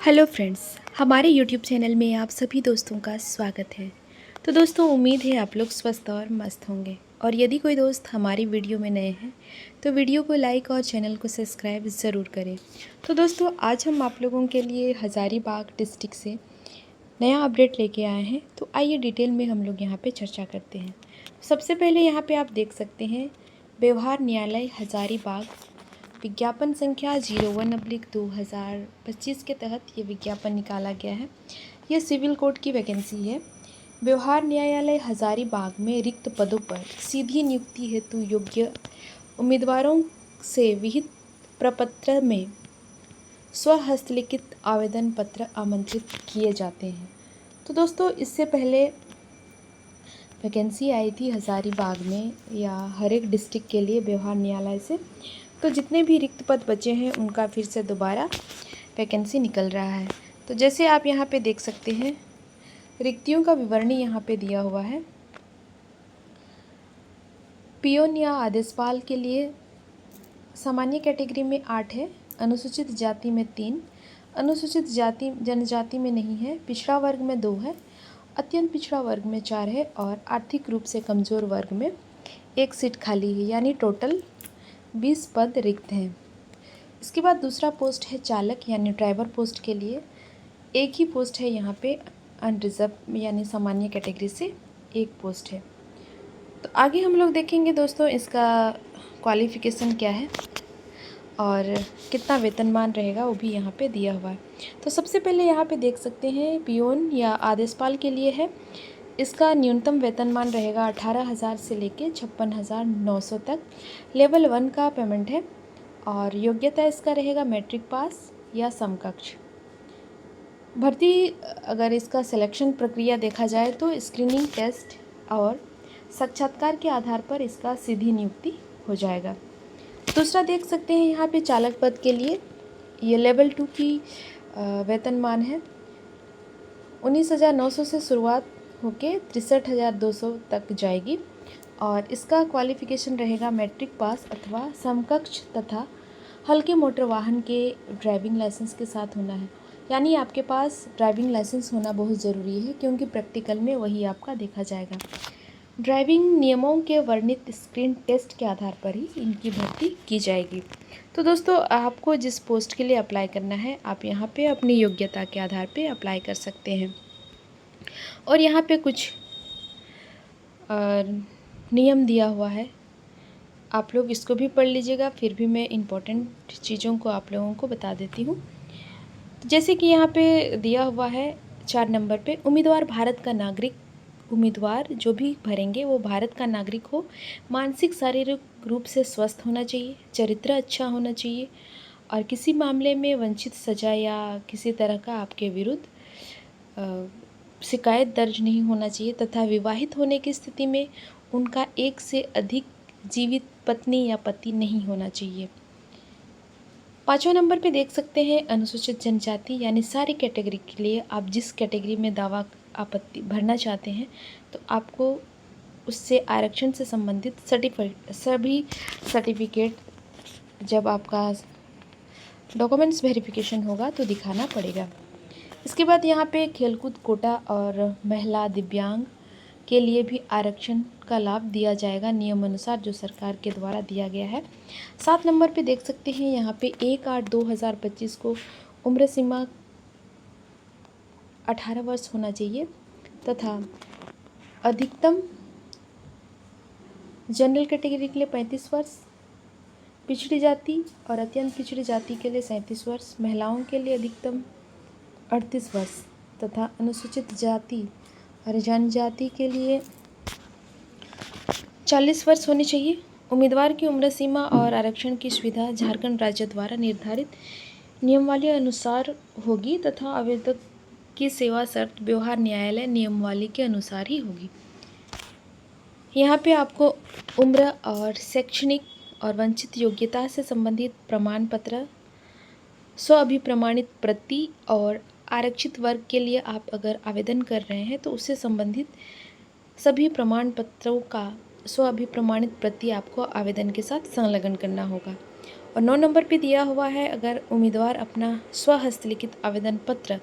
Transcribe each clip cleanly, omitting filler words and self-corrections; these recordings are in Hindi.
हेलो फ्रेंड्स, हमारे यूट्यूब चैनल में आप सभी दोस्तों का स्वागत है। तो दोस्तों, उम्मीद है आप लोग स्वस्थ और मस्त होंगे। और यदि कोई दोस्त हमारी वीडियो में नए हैं तो वीडियो को लाइक और चैनल को सब्सक्राइब ज़रूर करें। तो दोस्तों, आज हम आप लोगों के लिए हज़ारीबाग डिस्ट्रिक्ट से नया अपडेट लेके आए हैं। तो आइए डिटेल में हम लोग यहाँ पर चर्चा करते हैं। सबसे पहले यहाँ पर आप देख सकते हैं व्यवहार न्यायालय हज़ारीबाग विज्ञापन संख्या 01/2025 के तहत ये विज्ञापन निकाला गया है। यह सिविल कोर्ट की वैकेंसी है। व्यवहार न्यायालय हज़ारीबाग में रिक्त पदों पर सीधी नियुक्ति हेतु योग्य उम्मीदवारों से विहित प्रपत्र में स्वहस्तलिखित आवेदन पत्र आमंत्रित किए जाते हैं। तो दोस्तों, इससे पहले वैकेंसी आई थी हज़ारीबाग में या हर एक डिस्ट्रिक्ट के लिए व्यवहार न्यायालय से। तो जितने भी रिक्त पद बचे हैं उनका फिर से दोबारा वैकेंसी निकल रहा है। तो जैसे आप यहाँ पे देख सकते हैं, रिक्तियों का विवरणी यहाँ पे दिया हुआ है। पियोन या आदेशपाल के लिए सामान्य कैटेगरी में 8 है, अनुसूचित जाति में 3, अनुसूचित जाति जनजाति में नहीं है, पिछड़ा वर्ग में 2 है, अत्यंत पिछड़ा वर्ग में 4 है और आर्थिक रूप से कमज़ोर वर्ग में 1 सीट खाली है, यानी टोटल 20 पद रिक्त हैं। इसके बाद दूसरा पोस्ट है चालक यानी ड्राइवर पोस्ट के लिए। एक ही पोस्ट है यहाँ पे, अनरिजर्व यानी सामान्य कैटेगरी से एक पोस्ट है। तो आगे हम लोग देखेंगे दोस्तों इसका क्वालिफ़िकेशन क्या है और कितना वेतनमान रहेगा, वो भी यहाँ पे दिया हुआ है। तो सबसे पहले यहाँ पे देख सकते हैं पियोन या आदेशपाल के लिए है। इसका न्यूनतम वेतनमान रहेगा 18,000 से लेके 56,900 तक। लेवल 1 का पेमेंट है और योग्यता इसका रहेगा मैट्रिक पास या समकक्ष। भर्ती अगर इसका सिलेक्शन प्रक्रिया देखा जाए तो स्क्रीनिंग टेस्ट और साक्षात्कार के आधार पर इसका सीधी नियुक्ति हो जाएगा। दूसरा देख सकते हैं यहाँ पे चालक पद के लिए ये लेवल 2 की वेतनमान है। 19,900 से शुरुआत होके 63,200 तक जाएगी और इसका क्वालिफ़िकेशन रहेगा मैट्रिक पास अथवा समकक्ष तथा हल्के मोटर वाहन के ड्राइविंग लाइसेंस के साथ होना है। यानी आपके पास ड्राइविंग लाइसेंस होना बहुत ज़रूरी है, क्योंकि प्रैक्टिकल में वही आपका देखा जाएगा। ड्राइविंग नियमों के वर्णित स्क्रीन टेस्ट के आधार पर ही इनकी भर्ती की जाएगी। तो दोस्तों, आपको जिस पोस्ट के लिए अप्लाई करना है, आप यहाँ पे अपनी योग्यता के आधार पे अप्लाई कर सकते हैं। और यहाँ पे कुछ नियम दिया हुआ है, आप लोग इसको भी पढ़ लीजिएगा। फिर भी मैं इम्पोर्टेंट चीज़ों को आप लोगों को बता देती हूँ। तो जैसे कि यहाँ पे दिया हुआ है 4 नंबर पे, उम्मीदवार भारत का नागरिक, उम्मीदवार जो भी भरेंगे वो भारत का नागरिक हो, मानसिक शारीरिक रूप से स्वस्थ होना चाहिए, चरित्र अच्छा होना चाहिए और किसी मामले में वंचित सजा या किसी तरह का आपके विरुद्ध शिकायत दर्ज नहीं होना चाहिए तथा विवाहित होने की स्थिति में उनका एक से अधिक जीवित पत्नी या पति नहीं होना चाहिए। 5वें नंबर पे देख सकते हैं अनुसूचित जनजाति यानी सारी कैटेगरी के लिए आप जिस कैटेगरी में दावा आपत्ति भरना चाहते हैं तो आपको उससे आरक्षण से संबंधित सभी सर्टिफिकेट जब आपका डॉक्यूमेंट्स वेरिफिकेशन होगा तो दिखाना पड़ेगा। इसके बाद यहाँ पे खेलकूद कोटा और महिला दिव्यांग के लिए भी आरक्षण का लाभ दिया जाएगा नियम अनुसार, जो सरकार के द्वारा दिया गया है। 7 नंबर पे देख सकते हैं यहाँ पे 1/8/2025 को उम्र सीमा 18 वर्ष होना चाहिए तथा अधिकतम जनरल कैटेगरी के लिए 35 वर्ष, पिछड़ी जाति और अत्यंत पिछड़ी जाति के लिए 37 वर्ष, महिलाओं के लिए अधिकतम 38 वर्ष तथा अनुसूचित जाति और जनजाति के लिए 40 वर्ष होनी चाहिए। उम्मीदवार की उम्र सीमा और आरक्षण की सुविधा झारखंड राज्य द्वारा निर्धारित नियमावली अनुसार होगी तथा आवेदक की सेवा शर्त व्यवहार न्यायालय नियमावली के अनुसार ही होगी। यहाँ पे आपको उम्र और शैक्षणिक और वंचित योग्यता से संबंधित प्रमाण पत्र, स्व अभिप्रमाणित प्रति और आरक्षित वर्ग के लिए आप अगर आवेदन कर रहे हैं तो उससे संबंधित सभी प्रमाण पत्रों का स्व अभिप्रमाणित प्रति आपको आवेदन के साथ संलग्न करना होगा। और 9 नंबर पे दिया हुआ है, अगर उम्मीदवार अपना स्वहस्तलिखित आवेदन पत्र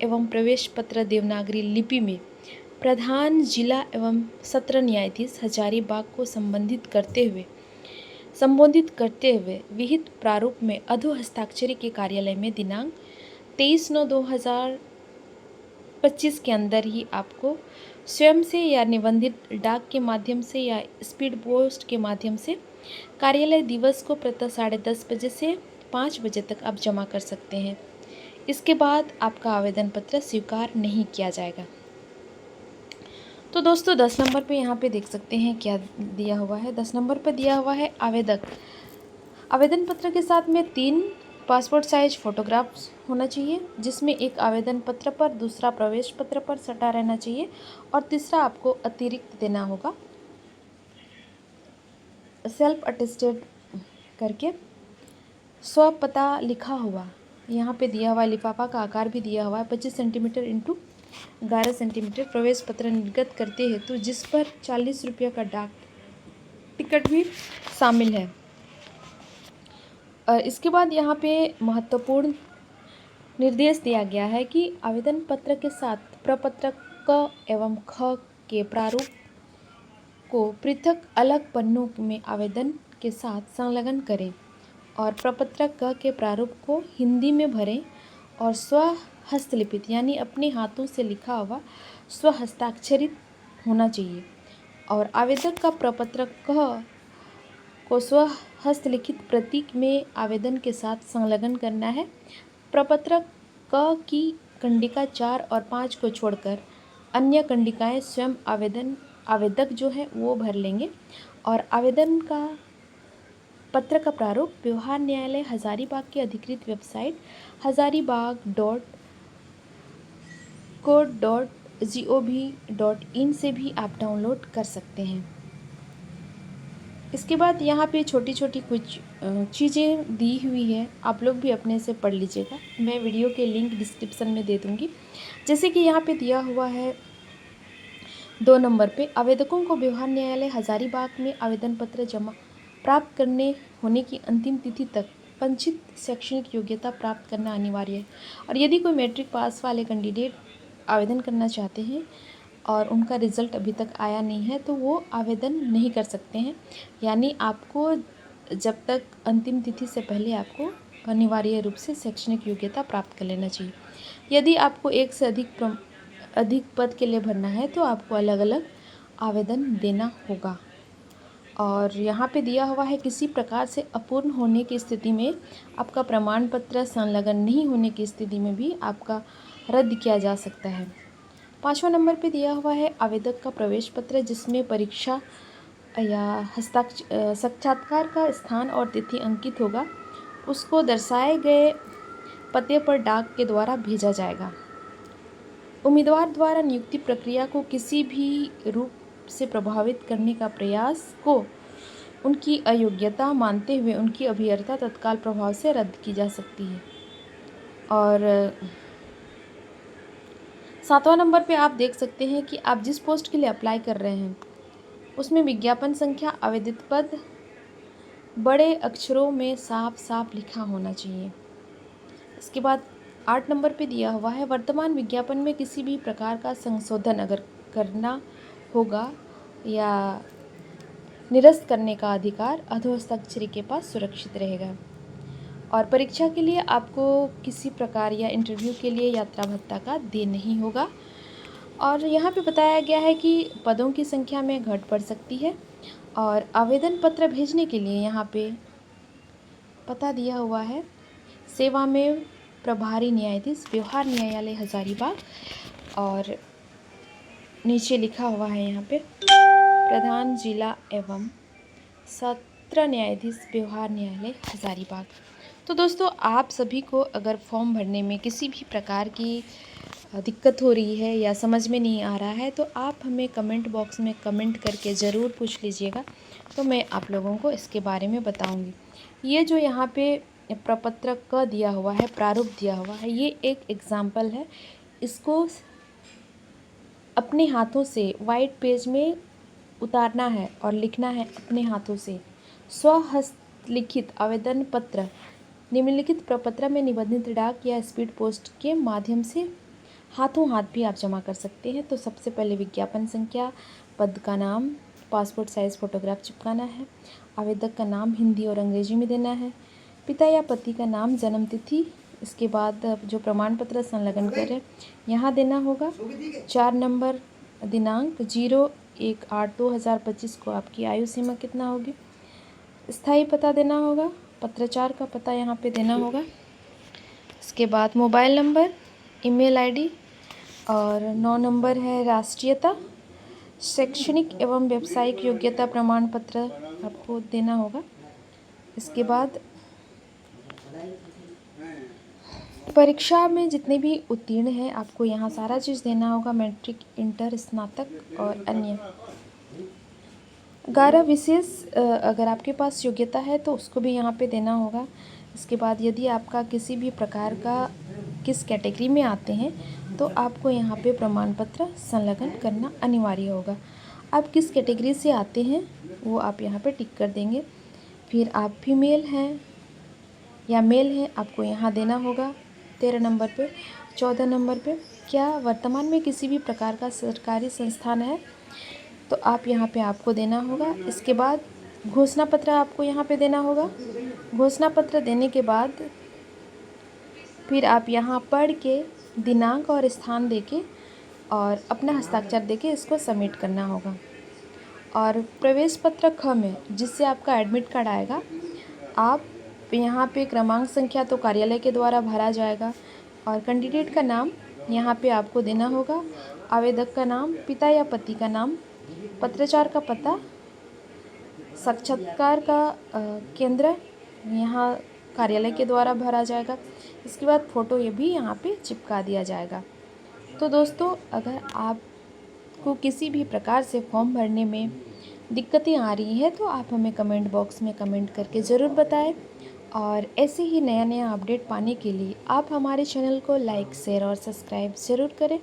एवं प्रवेश पत्र देवनागरी लिपि में प्रधान जिला एवं सत्र न्यायाधीश हजारीबाग को संबोधित करते हुए विहित प्रारूप में अधो हस्ताक्षरी के कार्यालय में दिनांक 23/9/2025 के अंदर ही आपको स्वयं से या निबंधित डाक के माध्यम से या स्पीड पोस्ट के माध्यम से कार्यालय दिवस को प्रातः 10:30 बजे से 5 बजे तक आप जमा कर सकते हैं। इसके बाद आपका आवेदन पत्र स्वीकार नहीं किया जाएगा। तो दोस्तों 10 नंबर पे यहाँ पे देख सकते हैं क्या दिया हुआ है। 10 नंबर पे दिया हुआ है आवेदन पत्र के साथ में 3 पासपोर्ट साइज फोटोग्राफ्स होना चाहिए, जिसमें एक आवेदन पत्र पर, दूसरा प्रवेश पत्र पर सटा रहना चाहिए और तीसरा आपको अतिरिक्त देना होगा सेल्फ अटेस्टेड करके स्वपता लिखा हुआ। यहाँ पे दिया हुआ लिफाफा का आकार भी दिया हुआ है 25 सेंटीमीटर इंटू 11 सेंटीमीटर। प्रवेश पत्र निर्गत करते हेतु जिस पर 40 रुपये का डाक टिकट भी शामिल है। इसके बाद यहाँ पे महत्वपूर्ण निर्देश दिया गया है कि आवेदन पत्र के साथ प्रपत्र क एवं ख के प्रारूप को पृथक अलग पन्नों में आवेदन के साथ संलग्न करें और प्रपत्र क के प्रारूप को हिंदी में भरें और स्वहस्तलिखित यानी अपने हाथों से लिखा हुआ स्वहस्ताक्षरित होना चाहिए। और आवेदक का प्रपत्र क को स्वहस्तलिखित प्रतीक में आवेदन के साथ संलग्न करना है। प्रपत्र क की कंडिका 4 और 5 को छोड़कर अन्य कंडिकाएं स्वयं आवेदक जो है वो भर लेंगे। और आवेदन का पत्र का प्रारूप व्यवहार न्यायालय हजारीबाग की अधिकृत वेबसाइट hazaribagh.co.in से भी आप डाउनलोड कर सकते हैं। इसके बाद यहाँ पे छोटी छोटी कुछ चीज़ें दी हुई है, आप लोग भी अपने से पढ़ लीजिएगा। मैं वीडियो के लिंक डिस्क्रिप्शन में दे दूँगी। जैसे कि यहाँ पे दिया हुआ है 2 नंबर पे, आवेदकों को व्यवहार न्यायालय हजारीबाग में आवेदन पत्र जमा प्राप्त करने होने की अंतिम तिथि तक पंचित शैक्षणिक योग्यता प्राप्त करना अनिवार्य है। और यदि कोई मैट्रिक पास वाले कैंडिडेट आवेदन करना चाहते हैं और उनका रिज़ल्ट अभी तक आया नहीं है तो वो आवेदन नहीं कर सकते हैं। यानी आपको जब तक अंतिम तिथि से पहले आपको अनिवार्य रूप से शैक्षणिक योग्यता प्राप्त कर लेना चाहिए। यदि आपको एक से अधिक पद के लिए भरना है तो आपको अलग अलग आवेदन देना होगा। और यहाँ पे दिया हुआ है किसी प्रकार से अपूर्ण होने की स्थिति में आपका प्रमाण पत्र संलग्न नहीं होने की स्थिति में भी आपका रद्द किया जा सकता है। 5वां नंबर पे दिया हुआ है आवेदक का प्रवेश पत्र, जिसमें परीक्षा या साक्षात्कार का स्थान और तिथि अंकित होगा, उसको दर्शाए गए पते पर डाक के द्वारा भेजा जाएगा। उम्मीदवार द्वारा नियुक्ति प्रक्रिया को किसी भी रूप से प्रभावित करने का प्रयास को उनकी अयोग्यता मानते हुए उनकी अभियर्ता तत्काल प्रभाव से रद्द की जा सकती है। और 7वां नंबर पे आप देख सकते हैं कि आप जिस पोस्ट के लिए अप्लाई कर रहे हैं उसमें विज्ञापन संख्या, आवेदित पद बड़े अक्षरों में साफ साफ लिखा होना चाहिए। इसके बाद 8 नंबर पे दिया हुआ है वर्तमान विज्ञापन में किसी भी प्रकार का संशोधन अगर करना होगा या निरस्त करने का अधिकार अधोहस्ताक्षरी के पास सुरक्षित रहेगा। और परीक्षा के लिए आपको किसी प्रकार या इंटरव्यू के लिए यात्रा भत्ता का दे नहीं होगा। और यहाँ पे बताया गया है कि पदों की संख्या में घट बढ़ सकती है। और आवेदन पत्र भेजने के लिए यहाँ पे पता दिया हुआ है सेवा में प्रभारी न्यायाधीश व्यवहार न्यायालय हजारीबाग, और नीचे लिखा हुआ है यहाँ पे प्रधान जिला एवं सत्र न्यायाधीश व्यवहार न्यायालय हजारीबाग। तो दोस्तों आप सभी को अगर फॉर्म भरने में किसी भी प्रकार की दिक्कत हो रही है या समझ में नहीं आ रहा है तो आप हमें कमेंट बॉक्स में कमेंट करके ज़रूर पूछ लीजिएगा, तो मैं आप लोगों को इसके बारे में बताऊंगी। ये जो यहाँ पे प्रपत्र क दिया हुआ है, प्रारूप दिया हुआ है, ये एक एग्जाम्पल है। इसको अपने हाथों से वाइट पेज में उतारना है और लिखना है अपने हाथों से। लिखित आवेदन पत्र निम्नलिखित प्रपत्र में निबंधित डाक या स्पीड पोस्ट के माध्यम से हाथों हाथ भी आप जमा कर सकते हैं। तो सबसे पहले विज्ञापन संख्या, पद का नाम, पासपोर्ट साइज़ फ़ोटोग्राफ चिपकाना है, आवेदक का नाम हिंदी और अंग्रेजी में देना है, पिता या पति का नाम, जन्म तिथि, इसके बाद जो प्रमाण पत्र संलग्न करें यहाँ देना होगा। 4 नंबर दिनांक 0/1/8/2025 को आपकी आयु सीमा कितना होगी। स्थायी पता देना होगा, पत्राचार का पता यहाँ पे देना होगा। इसके बाद मोबाइल नंबर, ईमेल आईडी और 9 नंबर है राष्ट्रीयता, शैक्षणिक एवं व्यावसायिक योग्यता प्रमाण पत्र आपको देना होगा। इसके बाद परीक्षा में जितने भी उत्तीर्ण हैं आपको यहाँ सारा चीज़ देना होगा, मैट्रिक, इंटर, स्नातक और अन्य। 11 विशेष अगर आपके पास योग्यता है तो उसको भी यहाँ पे देना होगा। इसके बाद यदि आपका किसी भी प्रकार का किस कैटेगरी में आते हैं तो आपको यहाँ पे प्रमाण पत्र संलग्न करना अनिवार्य होगा। आप किस कैटेगरी से आते हैं वो आप यहाँ पे टिक कर देंगे। फिर आप फीमेल हैं या मेल हैं आपको यहाँ देना होगा 13 नंबर पे। 14 नंबर पे क्या वर्तमान में किसी भी प्रकार का सरकारी संस्थान है तो आप यहाँ पे आपको देना होगा। इसके बाद घोषणा पत्र आपको यहाँ पे देना होगा। घोषणा पत्र देने के बाद फिर आप यहाँ पढ़ के दिनांक और स्थान देके और अपना हस्ताक्षर देके इसको सबमिट करना होगा। और प्रवेश पत्र ख में जिससे आपका एडमिट कार्ड आएगा, आप यहाँ पे क्रमांक संख्या तो कार्यालय के द्वारा भरा जाएगा और कैंडिडेट का नाम यहाँ पे आपको देना होगा, आवेदक का नाम, पिता या पति का नाम, पत्राचार का पता, साक्षात्कार का केंद्र यहाँ कार्यालय के द्वारा भरा जाएगा। इसके बाद फ़ोटो ये भी यहाँ पे चिपका दिया जाएगा। तो दोस्तों, अगर आपको किसी भी प्रकार से फॉर्म भरने में दिक्कतें आ रही हैं तो आप हमें कमेंट बॉक्स में कमेंट करके ज़रूर बताएं। और ऐसे ही नया नया अपडेट पाने के लिए आप हमारे चैनल को लाइक, शेयर और सब्सक्राइब ज़रूर करें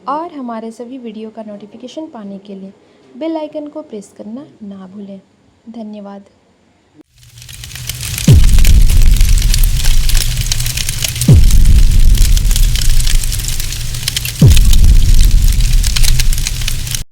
और हमारे सभी वीडियो का नोटिफिकेशन पाने के लिए बेल आइकन को प्रेस करना ना भूलें। धन्यवाद।